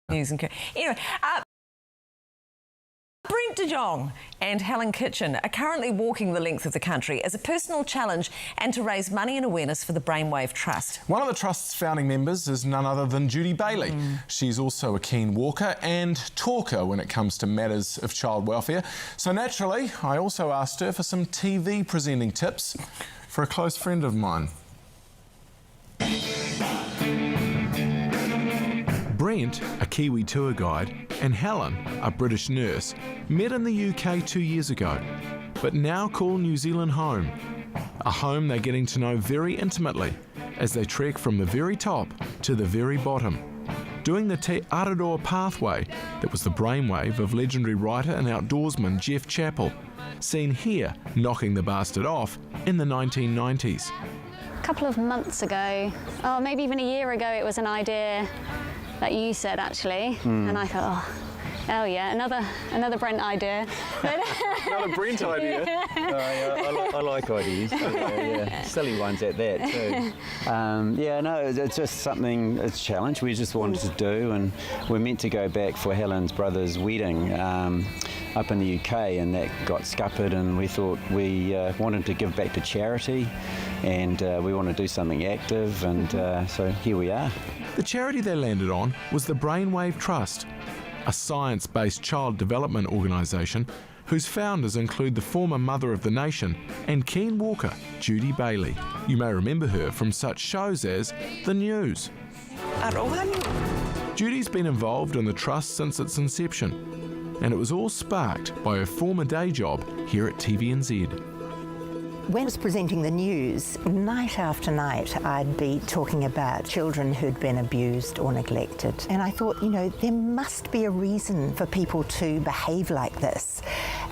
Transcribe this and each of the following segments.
News and anyway, Brent de Jong and Helen Kitchen are currently walking the length of the country as a personal challenge and to raise money and awareness for the Brainwave Trust. One of the Trust's founding members is none other than Judy Bailey. She's also a keen walker and talker when it comes to matters of child welfare. So naturally, I also asked her for some TV presenting tips for a close friend of mine. Brent, a Kiwi tour guide, and Helen, a British nurse, met in the UK 2 years ago, but now call New Zealand home. A home they're getting to know very intimately as they trek from the very top to the very bottom, doing the Te Aotearoa pathway that was the brainwave of legendary writer and outdoorsman Jeff Chappell, seen here knocking the bastard off in the 1990s. A couple of months ago, or maybe even a year ago, it was an idea that you said actually, and I thought, oh yeah, another Brent idea. Another Brent idea? I like ideas, yeah. Silly ones at that too. Yeah, no, it's just something, it's a challenge we just wanted to do, and we're meant to go back for Helen's brother's wedding up in the UK, and that got scuppered, and we thought we wanted to give back to charity, and we want to do something active, and so here we are. The charity they landed on was the Brainwave Trust, a science-based child development organisation whose founders include the former Mother of the Nation and keen walker Judy Bailey. You may remember her from such shows as The News. Judy's been involved in the Trust since its inception, and it was all sparked by her former day job here at TVNZ. When I was presenting the news, night after night, I'd be talking about children who'd been abused or neglected. And I thought, you know, there must be a reason for people to behave like this.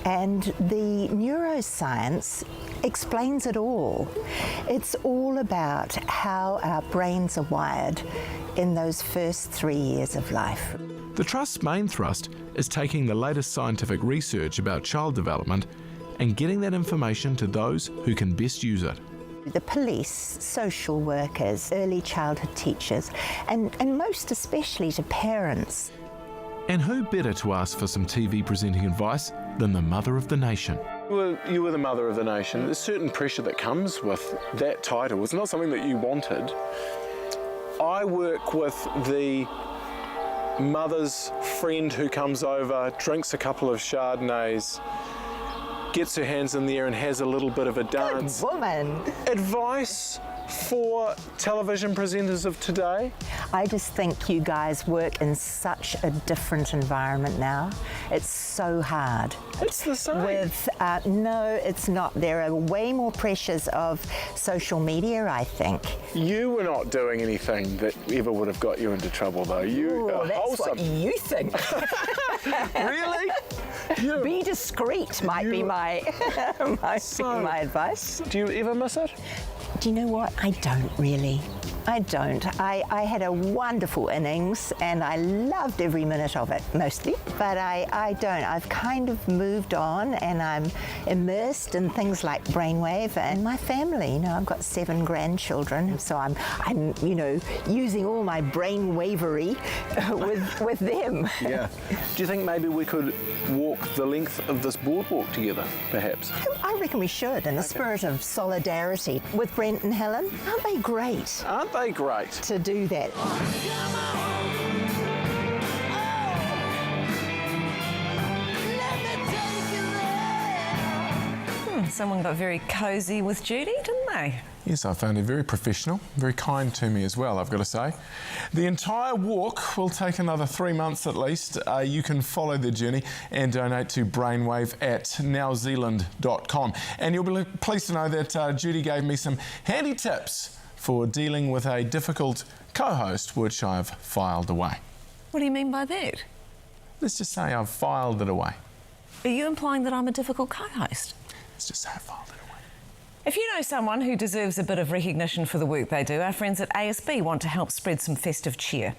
And the neuroscience explains it all. It's all about how our brains are wired in those first 3 years of life. The Trust's main thrust is taking the latest scientific research about child development and getting that information to those who can best use it. The police, social workers, early childhood teachers, and most especially to parents. And who better to ask for some TV presenting advice than the Mother of the Nation? You were the Mother of the Nation. There's certain pressure that comes with that title. It's not something that you wanted. I work with the mother's friend who comes over, drinks a couple of Chardonnays, gets her hands in the air and has a little bit of a dance. Good woman. Advice for television presenters of today? I just think you guys work in such a different environment now. It's so hard. It's the same. No, it's not. There are way more pressures of social media, I think. You were not doing anything that ever would have got you into trouble, though. You are that's wholesome. what you think. Really? Be discreet might be my my advice. Do you ever miss it? Do you know what? I don't really. I don't. I had a wonderful innings and I loved every minute of it, mostly, but I don't. I've kind of moved on and I'm immersed in things like Brainwave and my family. You know, I've got 7 grandchildren, so I'm you know, using all my brainwavery with them. Yeah. Do you think maybe we could walk the length of this boardwalk together, perhaps? I reckon we should, in the spirit of solidarity with Brent and Helen. Aren't they great? Aren't they great? To do that. Someone got very cosy with Judy, didn't they? Yes, I found her very professional, very kind to me as well, I've got to say. The entire walk will take another 3 months at least. You can follow the journey and donate to Brainwave at nowzealand.com. And you'll be pleased to know that Judy gave me some handy tips for dealing with a difficult co-host, which I've filed away. What do you mean by that? Let's just say I've filed it away. Are you implying that I'm a difficult co-host? Let's just say I filed it away. If you know someone who deserves a bit of recognition for the work they do, our friends at ASB want to help spread some festive cheer.